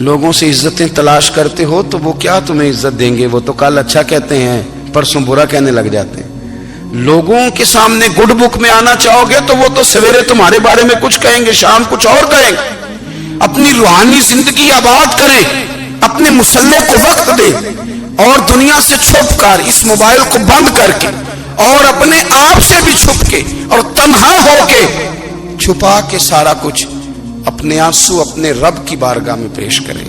لوگوں سے عزتیں تلاش کرتے ہو تو وہ کیا تمہیں عزت دیں گے؟ وہ تو کل اچھا کہتے ہیں پرسوں برا کہنے لگ جاتے ہیں۔ لوگوں کے سامنے گڈ بک میں آنا چاہو گے تو وہ تو سویرے تمہارے بارے میں کچھ کہیں گے، شام کچھ اور کہیں گے۔ اپنی روحانی زندگی آباد کریں، اپنے مسلح کو وقت دیں، اور دنیا سے چھپ کر اس موبائل کو بند کر کے اور اپنے آپ سے بھی چھپ کے اور تنہا ہو کے چھپا کے سارا کچھ اپنے آنسو اپنے رب کی بارگاہ میں پیش کریں،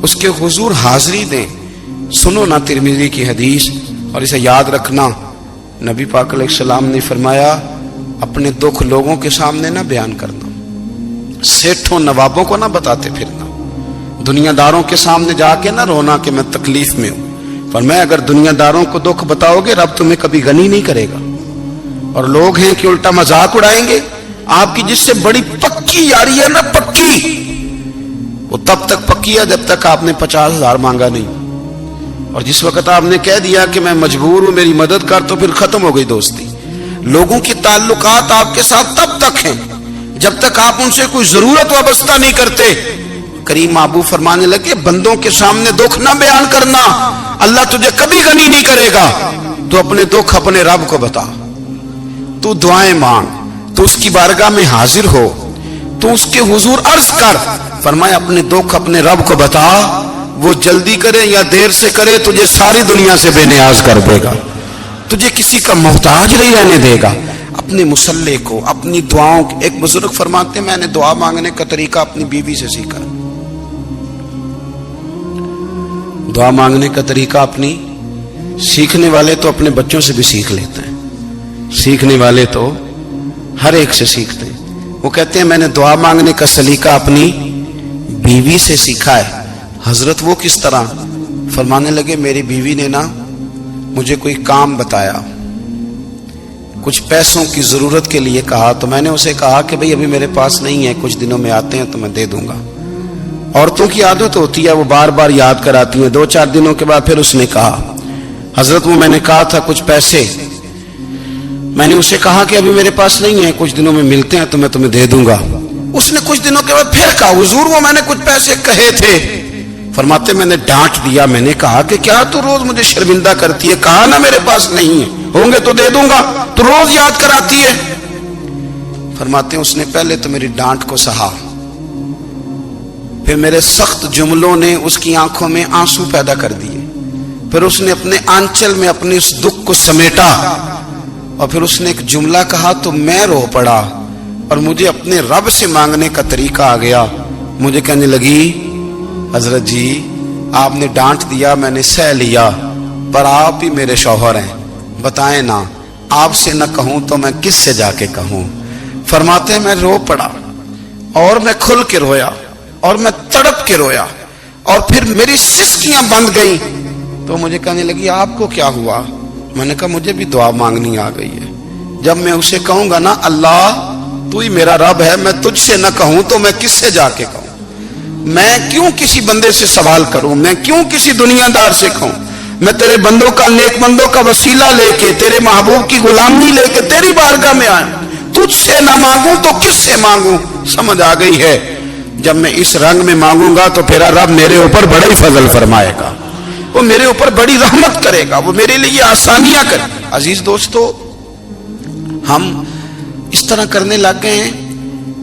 اس کے حضور حاضری دیں۔ سنو نا ترمذی کی حدیث، اور اسے یاد رکھنا، نبی پاک علیہ السلام نے فرمایا اپنے دکھ لوگوں کے سامنے نہ بیان کرنا، سیٹھوں نوابوں کو نہ بتاتے پھرنا، دنیا داروں کے سامنے جا کے نہ رونا کہ میں تکلیف میں ہوں۔ فرمایا اگر دنیا داروں کو دکھ بتاؤ گے رب تمہیں کبھی غنی نہیں کرے گا۔ اور لوگ ہیں کہ الٹا مذاق اڑائیں گے آپ کی، جس سے بڑی پکی یاری ہے نا، پکی، وہ تب تک پکی ہے جب تک آپ نے 50,000 مانگا نہیں، اور جس وقت آپ نے کہہ دیا کہ میں مجبور ہوں میری مدد کر، تو پھر ختم ہو گئی دوستی۔ لوگوں کی تعلقات آپ کے ساتھ تب تک ہیں جب تک آپ ان سے کوئی ضرورت وابستہ نہیں کرتے۔ کریم محبوب فرمانے لگے بندوں کے سامنے دکھ نہ بیان کرنا، اللہ تجھے کبھی غنی نہیں کرے گا۔ تو اپنے دکھ اپنے رب کو بتا، تو دعائیں مانگ، تو اس کی بارگاہ میں حاضر ہو، تو اس کے حضور عرض کر۔ فرمایا اپنے دکھ اپنے رب کو بتا، وہ جلدی کرے یا دیر سے کرے تجھے ساری دنیا سے بے نیاز کر دے گا، تجھے کسی کا محتاج نہیں رہنے دے گا۔ اپنے مسلح کو، اپنی دعاؤں، ایک بزرگ فرماتے ہیں میں نے دعا مانگنے کا طریقہ اپنی بیوی سے سیکھا۔ دعا مانگنے کا طریقہ اپنی، سیکھنے والے تو اپنے بچوں سے بھی سیکھ لیتے ہیں، سیکھنے والے تو ہر ایک سے سیکھتے ہیں۔ وہ کہتے ہیں میں نے دعا مانگنے کا سلیقہ اپنی بیوی سے سیکھا ہے۔ حضرت وہ کس طرح؟ فرمانے لگے میری بیوی نے نا مجھے کوئی کام بتایا، کچھ پیسوں کی ضرورت کے لیے کہا، تو میں نے اسے کہا کہ بھئی ابھی میرے پاس نہیں ہے، کچھ دنوں میں آتے ہیں تو میں دے دوں گا۔ عورتوں کی عادت ہوتی ہے وہ بار بار یاد کراتی ہیں، 2-4 دنوں کے بعد پھر اس نے کہا حضرت وہ میں نے کہا تھا کچھ پیسے، میں نے اسے کہا کہ ابھی میرے پاس نہیں ہے، کچھ دنوں میں ملتے ہیں تو میں تمہیں دے دوں گا۔ اس نے کچھ دنوں کے بعد پھر کہا حضور وہ میں نے کچھ پیسے کہے تھے۔ فرماتے میں نے ڈانٹ دیا، میں نے کہا کہ کیا تو روز مجھے شرمندہ کرتی ہے، کہا نا میرے پاس نہیں ہے، ہوں گے تو دے دوں گا، تو روز یاد کراتی ہے۔ فرماتے ہیں اس نے پہلے تو میری ڈانٹ کو سہا، پھر میرے سخت جملوں نے اس کی آنکھوں میں آنسو پیدا کر دیے، پھر اس نے اپنے آنچل میں اپنے اس دکھ کو سمیٹا، اور پھر اس نے ایک جملہ کہا تو میں رو پڑا، اور مجھے اپنے رب سے مانگنے کا طریقہ آ گیا۔ مجھے کہنے لگی حضرت جی آپ نے ڈانٹ دیا میں نے سہ لیا، پر آپ ہی میرے شوہر ہیں، بتائیں نا آپ سے نہ کہوں تو میں کس سے جا کے کہوں۔ فرماتے ہیں میں رو پڑا، اور میں کھل کے رویا، اور میں تڑپ کے رویا، اور پھر میری سسکیاں بند گئیں۔ تو مجھے کہنے لگی آپ کو کیا ہوا؟ میں نے کہا مجھے بھی دعا مانگنی آ گئی ہے، جب میں اسے کہوں گا نا اللہ تو ہی میرا رب ہے، میں تجھ سے نہ کہوں تو میں کس سے جا کے کہوں؟ میں کیوں کسی بندے سے سوال کروں؟ میں کیوں کسی دنیا دار سے کہوں؟ میں تیرے بندوں کا، نیک بندوں کا وسیلہ لے کے، تیرے محبوب کی غلامی لے کے تیری بارگاہ میں آیا، تجھ سے نہ مانگوں تو کس سے مانگوں؟ سمجھ آ گئی ہے جب میں اس رنگ میں مانگوں گا تو پھر رب میرے اوپر بڑا ہی فضل فرمائے گا، وہ میرے اوپر بڑی رحمت کرے گا، وہ میرے لیے آسانیاں کرے گا۔ عزیز دوستو ہم اس طرح کرنے لگ گئے ہیں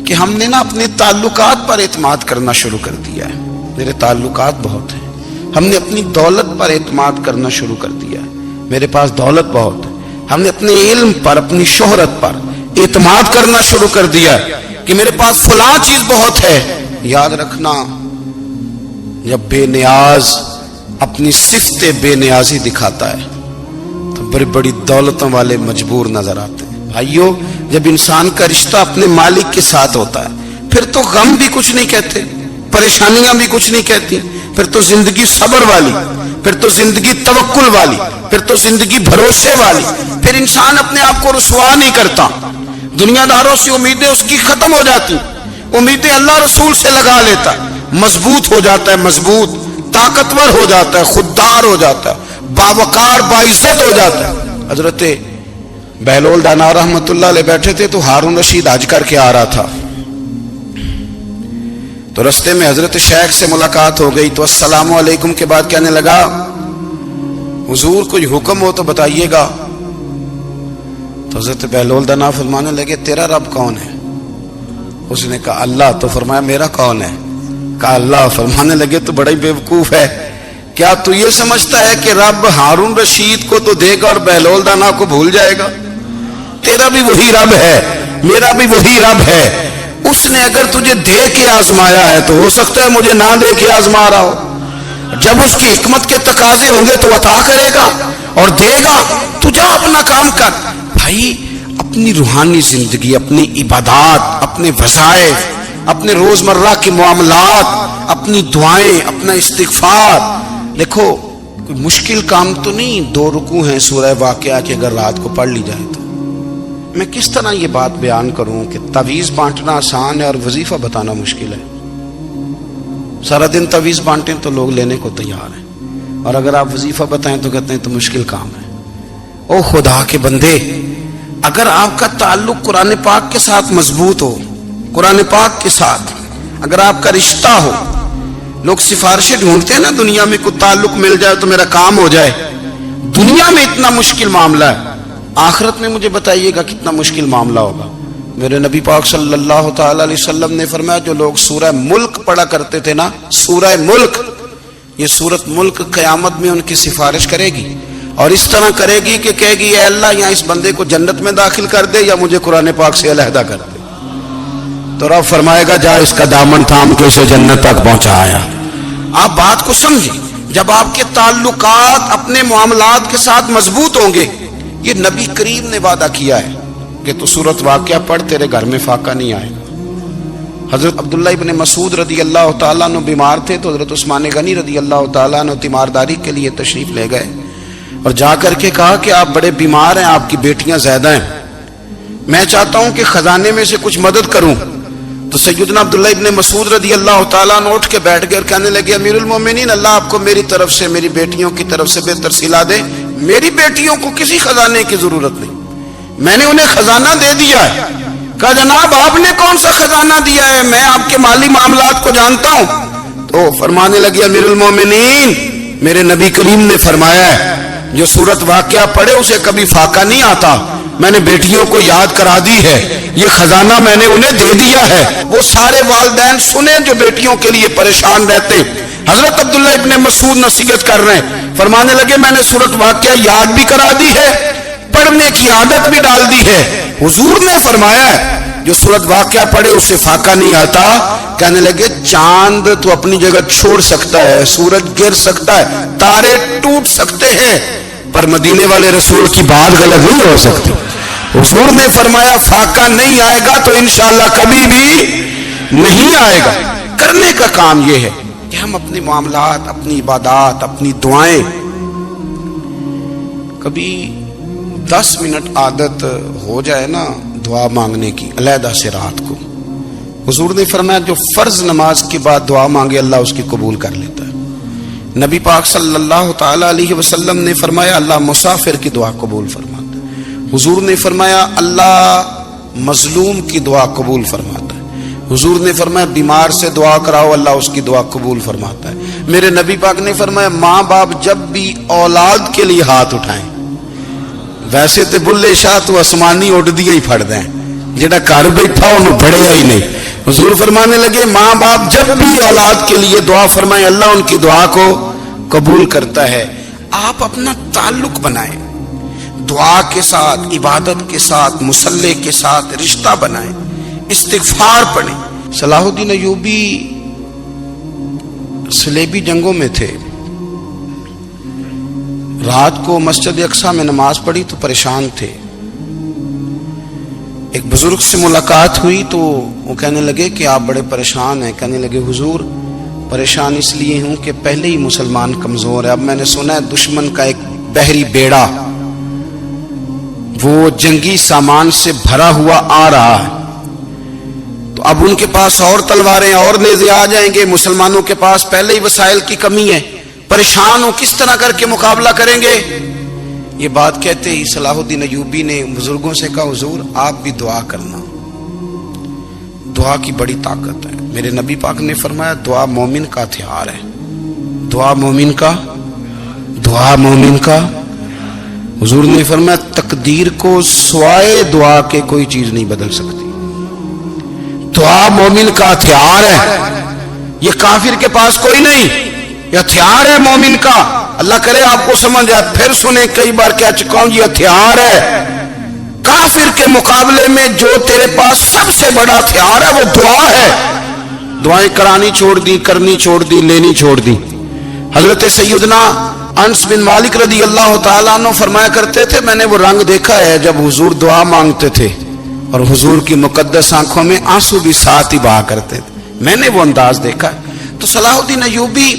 کہ ہم نے نا اپنے تعلقات پر اعتماد کرنا شروع کر دیا ہے۔ میرے تعلقات بہت ہیں، ہم نے اپنی دولت پر اعتماد کرنا شروع کر دیا ہے، میرے پاس دولت بہت ہے۔ ہم نے اپنے علم پر، اپنی شہرت پر اعتماد کرنا شروع کر دیا ہے کہ میرے پاس فلاں چیز بہت ہے۔ یاد رکھنا جب بے نیاز اپنی صفت بے نیازی دکھاتا ہے تو بڑی بڑی دولتوں والے مجبور نظر آتے ہیں۔ بھائیو جب انسان کا رشتہ اپنے مالک کے ساتھ ہوتا ہے پھر تو غم بھی کچھ نہیں کہتے، پریشانیاں بھی کچھ نہیں کہتی، پھر تو زندگی صبر والی، پھر تو زندگی توکل والی، پھر تو زندگی بھروسے والی، پھر انسان اپنے آپ کو رسوا نہیں کرتا، دنیا داروں سے امیدیں اس کی ختم ہو جاتی، امیدیں اللہ رسول سے لگا لیتا ہے، مضبوط ہو جاتا ہے، مضبوط، طاقتور ہو جاتا ہے، خوددار ہو جاتا ہے، باوقار باعزت ہو جاتا ہے۔ حضرت بہلول دانا رحمت اللہ علیہ بیٹھے تھے تو ہارون رشید حج کر کے آ رہا تھا، تو رستے میں حضرت شیخ سے ملاقات ہو گئی تو السلام علیکم کے بعد کہنے لگا حضور کوئی حکم ہو تو بتائیے گا. تو حضرت بہلول دنا فرمانے لگے تیرا رب کون ہے؟ اس نے کہا اللہ. تو فرمایا میرا کون ہے؟ کہا اللہ. فرمانے لگے تو بڑا ہی بیوقوف ہے، کیا تو یہ سمجھتا ہے کہ رب ہارون رشید کو تو دے گا اور بہلول دانا کو بھول جائے گا؟ تیرا بھی وہی رب ہے، میرا بھی وہی رب ہے. اس نے اگر تجھے دے کے آزمایا ہے تو ہو سکتا ہے مجھے نہ دے کے آزما رہا ہو. جب اس کی حکمت کے تقاضے ہوں گے تو عطا کرے گا اور دے گا. تو جا اپنا کام کر. بھائی اپنی روحانی زندگی، اپنی عبادات، اپنے وظائف، اپنے روزمرہ کے معاملات، اپنی دعائیں، اپنا استغفار. دیکھو کوئی مشکل کام تو نہیں 2 رکوع ہیں سورہ واقعہ کہ اگر رات کو پڑھ لی جائے تو. میں کس طرح یہ بات بیان کروں کہ تعویذ بانٹنا آسان ہے اور وظیفہ بتانا مشکل ہے. سارا دن تعویذ بانٹیں تو لوگ لینے کو تیار ہیں، اور اگر آپ وظیفہ بتائیں تو کہتے ہیں تو مشکل کام ہے. او خدا کے بندے، اگر آپ کا تعلق قرآن پاک کے ساتھ مضبوط ہو، قرآن پاک کے ساتھ اگر آپ کا رشتہ ہو، لوگ سفارشیں ڈھونڈتے ہیں نا دنیا میں کوئی تعلق مل جائے تو میرا کام ہو جائے. دنیا میں اتنا مشکل معاملہ ہے، آخرت میں مجھے بتائیے گا کتنا مشکل معاملہ ہوگا. میرے نبی پاک صلی اللہ تعالی علیہ وسلم نے فرمایا جو لوگ سورہ ملک پڑھا کرتے تھے نا، سورہ ملک، یہ سورت ملک قیامت میں ان کی سفارش کرے گی اور اس طرح کرے گی کہ کہے گی اے اللہ یا اس بندے کو جنت میں داخل کر دے یا مجھے قرآن پاک سے علیحدہ کر دے. تو رب فرمائے گا جا اس کا دامن تھام کے اسے جنت تک پہنچایا. آپ بات کو سمجھیں، جب آپ کے تعلقات اپنے معاملات کے ساتھ مضبوط ہوں گے، یہ نبی کریم نے وعدہ کیا ہے کہ تو سورت واقعہ پڑھ تیرے گھر میں فاقہ نہیں آئے گا. حضرت عبداللہ ابن مسعود رضی اللہ تعالیٰ عنہ بیمار تھے تو حضرت عثمان غنی رضی اللہ تعالیٰ عنہ تیمارداری کے لیے تشریف لے گئے اور جا کر کے کہا کہ آپ بڑے بیمار ہیں، آپ کی بیٹیاں زیادہ ہیں، میں چاہتا ہوں کہ خزانے میں سے کچھ مدد کروں. تو سیدنا عبداللہ ابن مسعود رضی اللہ تعالیٰ عنہ اٹھ کے بیٹھ گئے اور کہنے لگے امیر المومنین، اللہ آپ کو میری طرف سے، میری بیٹیوں کی طرف سے بہتر صلہ دے. میری بیٹیوں کو کسی خزانے کی ضرورت نہیں، میں نے انہیں خزانہ دے دیا ہے. کہا جناب آپ نے کون سا خزانہ دیا ہے، میں آپ کے مالی معاملات کو جانتا ہوں. تو فرمانے لگے امیر المومنین، میرے نبی کریم نے فرمایا ہے جو سورت واقعہ پڑھے اسے کبھی فاقہ نہیں آتا. میں نے بیٹیوں کو یاد کرا دی ہے، یہ خزانہ میں نے انہیں دے دیا ہے. وہ سارے والدین سنیں جو بیٹیوں کے لیے پریشان رہتے. حضرت عبداللہ ابن مسعود نصیحت کر رہے ہیں، فرمانے لگے میں نے سورت واقعہ یاد بھی کرا دی ہے، پڑھنے کی عادت بھی ڈال دی ہے. حضور نے فرمایا ہے جو سورت واقعہ پڑھے اسے فاقہ نہیں آتا. کہنے لگے چاند تو اپنی جگہ چھوڑ سکتا ہے، سورج گر سکتا ہے، تارے ٹوٹ سکتے ہیں، پر مدینے والے رسول کی بات غلط نہیں ہو سکتی. حضور نے فرمایا فاقہ نہیں آئے گا تو انشاءاللہ کبھی بھی نہیں آئے گا. کرنے کا کام یہ ہے کہ ہم اپنے معاملات، اپنی عبادات، اپنی دعائیں، کبھی 10 منٹ عادت ہو جائے نا دعا مانگنے کی علیحدہ سے رات کو. حضور نے فرمایا جو فرض نماز کے بعد دعا مانگے اللہ اس کی قبول کر لیتا ہے. نبی پاک صلی اللہ تعالی علیہ وسلم نے فرمایا اللہ مسافر کی دعا قبول فرماتا ہے. حضور نے فرمایا اللہ مظلوم کی دعا قبول فرماتا ہے. حضور نے فرمایا بیمار سے دعا کراؤ اللہ اس کی دعا قبول فرماتا ہے. میرے نبی پاک نے فرمایا ماں باپ جب بھی اولاد کے لیے ہاتھ اٹھائیں، ویسے تے بلے شاہ تو آسمانی اڈ دیا ہی پھڑ دیں، جڑا گھر بیٹھا انہوں بڑھیا ہی نہیں. حضور فرمانے لگے ماں باپ جب بھی اولاد کے لیے دعا فرمائیں اللہ ان کی دعا کو قبول کرتا ہے. آپ اپنا تعلق بنائیں دعا کے ساتھ، عبادت کے ساتھ، مصلی کے ساتھ رشتہ بنائیں، استغفار پڑھیں. صلاح الدین ایوبی صلیبی جنگوں میں تھے، رات کو مسجد اقصی میں نماز پڑھی تو پریشان تھے. ایک بزرگ سے ملاقات ہوئی تو وہ کہنے لگے کہ آپ بڑے پریشان ہیں. کہنے لگے حضور پریشان اس لیے ہوں کہ پہلے ہی مسلمان کمزور ہے، اب میں نے سنا ہے دشمن کا ایک بحری بیڑا وہ جنگی سامان سے بھرا ہوا آ رہا ہے، تو اب ان کے پاس اور تلواریں اور نیزے آ جائیں گے، مسلمانوں کے پاس پہلے ہی وسائل کی کمی ہے، پریشان ہو کس طرح کر کے مقابلہ کریں گے. یہ بات کہتے ہی صلاح الدین ایوبی نے بزرگوں سے کہا حضور آپ بھی دعا کرنا، دعا کی بڑی طاقت ہے. میرے نبی پاک نے فرمایا دعا مومن کا ہتھیار ہے، دعا مومن کا، دعا مومن کا۔ حضور نے فرمایا تقدیر کو سوائے دعا کے کوئی چیز نہیں بدل سکتی۔ دعا مومن کا ہتھیار ہے، یہ کافر کے پاس کوئی نہیں، یہ ہتھیار ہے مومن کا۔ اللہ کرے آپ کو سمجھ آئے، پھر سنیں کئی بار کہہ چکا ہوں، یہ ہتھیار ہے۔ کافر کے مقابلے میں جو تیرے پاس سب سے بڑا ہتھیار ہے وہ دعا ہے۔ دعائیں کرانی چھوڑ دی، کرنی چھوڑ دی، لینی چھوڑ دی۔ حضرت سیدنا انس بن مالک رضی اللہ تعالیٰ عنہ فرمایا کرتے تھے، میں نے وہ رنگ دیکھا ہے جب حضور دعا مانگتے تھے اور حضور کی مقدس آنکھوں میں آنسو بھی ساتھ ہی بہا کرتے تھے، میں نے وہ انداز دیکھا ہے۔ تو صلاح الدین ایوبی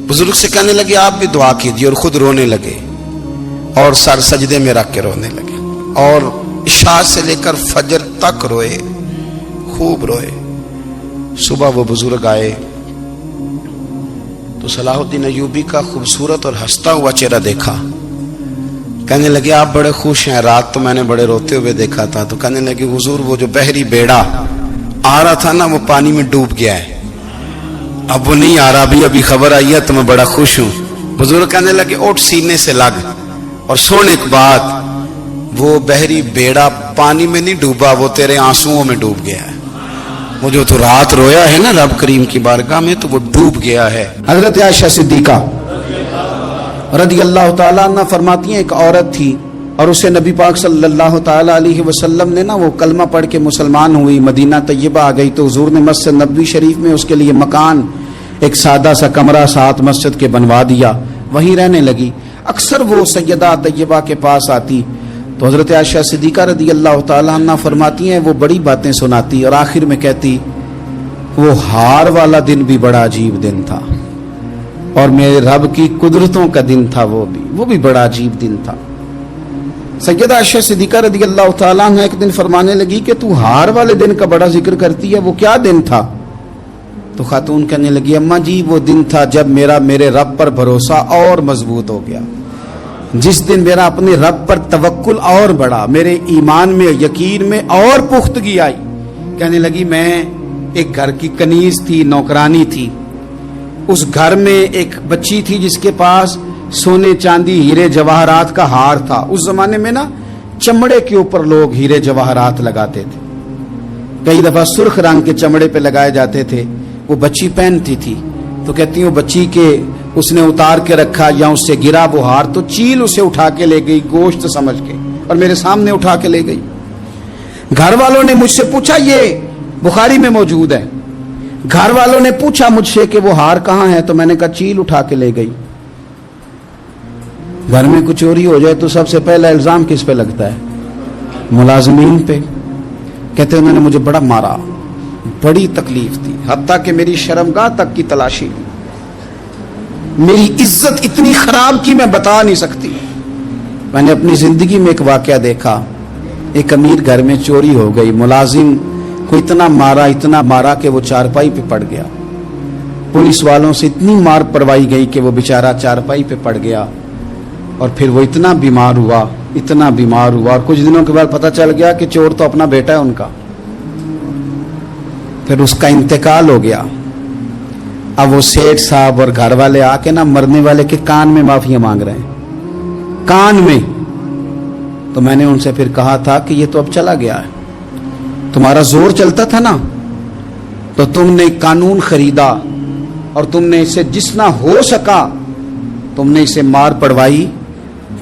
بزرگ سے کہنے لگے آپ بھی دعا کیجیے، اور خود رونے لگے اور سر سجدے میں رکھ کے رونے لگے، اور عشاء سے لے کر فجر تک روئے، خوب روئے۔ صبح وہ بزرگ آئے تو صلاح الدین ایوبی کا خوبصورت اور ہنستا ہوا چہرہ دیکھا، کہنے لگے آپ بڑے خوش ہیں، رات تو میں نے بڑے روتے ہوئے دیکھا تھا۔ تو کہنے لگے حضور وہ جو بحری بیڑا آ رہا تھا نا وہ پانی میں ڈوب گیا ہے، اب وہ نہیں آ رہا، ابھی خبر آئی ہے تو میں بڑا خوش ہوں۔ بزرگ کہنے لگے اٹھ سینے سے لگ، اور سن ایک بات، وہ بحری بیڑا پانی میں نہیں ڈوبا، وہ تیرے آنسوؤں میں ڈوب گیا ہے۔ وہ جو تو رات رویا ہے نا رب کریم کی بارگاہ میں، تو وہ ڈوب گیا ہے۔ حضرت عائشہ صدیقہ رضی اللہ تعالیٰ عنہ فرماتی ہیں، ایک عورت تھی اور اسے نبی پاک صلی اللہ تعالیٰ علیہ وسلم نے نا وہ کلمہ پڑھ کے مسلمان ہوئی، مدینہ طیبہ آ گئی، تو حضور نے مسجد نبوی شریف میں اس کے لیے مکان، ایک سادہ سا کمرہ ساتھ مسجد کے بنوا دیا، وہیں رہنے لگی۔ اکثر وہ سیدہ طیبہ کے پاس آتی تو حضرت عائشہ صدیقہ رضی اللہ تعالیٰ عنہ فرماتی ہیں وہ بڑی باتیں سناتی، اور آخر میں کہتی وہ ہار والا دن بھی بڑا عجیب دن تھا، اور میرے رب کی قدرتوں کا دن تھا، وہ بھی بڑا عجیب دن تھا۔ سیدہ عائشہ صدیقہ رضی اللہ تعالیٰ عنہ ایک دن فرمانے لگی کہ تو ہار والے دن کا بڑا ذکر کرتی ہے، وہ کیا دن تھا؟ تو خاتون کہنے لگی اماں جی وہ دن تھا جب میرے رب پر بھروسہ اور مضبوط ہو گیا، جس دن میرا اپنے رب پر توکل اور بڑھا، میرے ایمان میں یقین میں اور پختگی آئی۔ کہنے لگی میں ایک گھر کی کنیز تھی، نوکرانی تھی، اس گھر میں ایک بچی تھی جس کے پاس سونے چاندی ہیرے جواہرات کا ہار تھا۔ اس زمانے میں نا چمڑے کے اوپر لوگ ہیرے جواہرات لگاتے تھے، کئی دفعہ سرخ رنگ کے چمڑے پہ لگائے جاتے تھے، وہ بچی پہنتی تھی۔ تو کہتی ہوں بچی کے اس نے اتار کے رکھا یا اس سے گرا وہ ہار، تو چیل اسے اٹھا کے لے گئی گوشت سمجھ کے، اور میرے سامنے اٹھا کے لے گئی۔ گھر والوں نے مجھ سے پوچھا، یہ بخاری میں موجود ہے، گھر والوں نے پوچھا مجھ سے کہ وہ ہار کہاں ہے، تو میں نے کہا چیل اٹھا کے لے گئی۔ گھر میں کچھ چوری ہو جائے تو سب سے پہلا الزام کس پہ لگتا ہے؟ ملازمین پہ۔ کہتے انہوں نے مجھے بڑا مارا، بڑی تکلیف تھی، حتیٰ کہ میری شرمگاہ تک کی تلاشی، میری عزت اتنی خراب کی میں بتا نہیں سکتی۔ میں نے اپنی زندگی میں ایک واقعہ دیکھا، ایک امیر گھر میں چوری ہو گئی، ملازم کو اتنا مارا کہ وہ چارپائی پہ پڑ گیا، پولیس والوں سے اتنی مار پڑوائی گئی کہ وہ بیچارہ چارپائی پہ پڑ گیا، اور پھر وہ اتنا بیمار ہوا، اور کچھ دنوں کے بعد پتہ چل گیا کہ چور تو اپنا بیٹا ہے ان کا، پھر اس کا انتقال ہو گیا۔ اب وہ سیٹھ صاحب اور گھر والے آ کے نا مرنے والے کے کان میں معافیاں مانگ رہے ہیں، کان میں۔ تو میں نے ان سے پھر کہا تھا کہ یہ تو اب چلا گیا ہے، تمہارا زور چلتا تھا نا، تو تم نے قانون خریدا اور تم نے اسے جتنا ہو سکا تم نے اسے مار پڑوائی،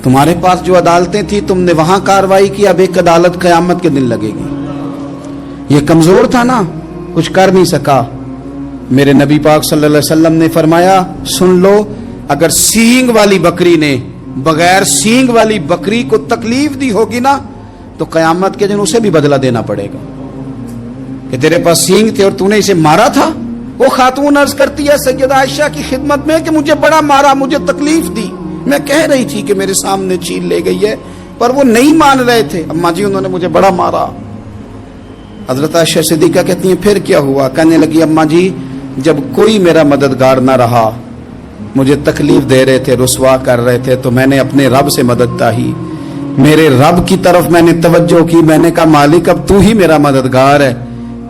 تمہارے پاس جو عدالتیں تھی تم نے وہاں کاروائی کی، اب ایک عدالت قیامت کے دن لگے گی۔ یہ کمزور تھا نا، کچھ کر نہیں سکا۔ میرے نبی پاک صلی اللہ علیہ وسلم نے فرمایا سن لو، اگر سینگ والی بکری نے بغیر سینگ والی بکری کو تکلیف دی ہوگی نا تو قیامت کے دن اسے بھی بدلہ دینا پڑے گا، کہ تیرے پاس سینگ تھے اور تو نے اسے مارا تھا۔ وہ خاتون عرض کرتی ہے سیدہ عائشہ کی خدمت میں کہ مجھے بڑا مارا، مجھے تکلیف دی، میں کہہ رہی تھی کہ میرے سامنے چیل لے گئی ہے پر وہ نہیں مان رہے تھے، اماں جی انہوں نے مجھے بڑا مارا۔ حضرت عائشہ صدیقہ کہتی ہیں پھر کیا ہوا؟ کہنے لگی اماں جی جب کوئی میرا مددگار نہ رہا، مجھے تکلیف دے رہے تھے، رسوا کر رہے تھے، تو میں نے اپنے رب سے مدد چاہی، میرے رب کی طرف میں نے توجہ کی، میں نے کہا مالک اب تو ہی میرا مددگار ہے،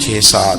6-7,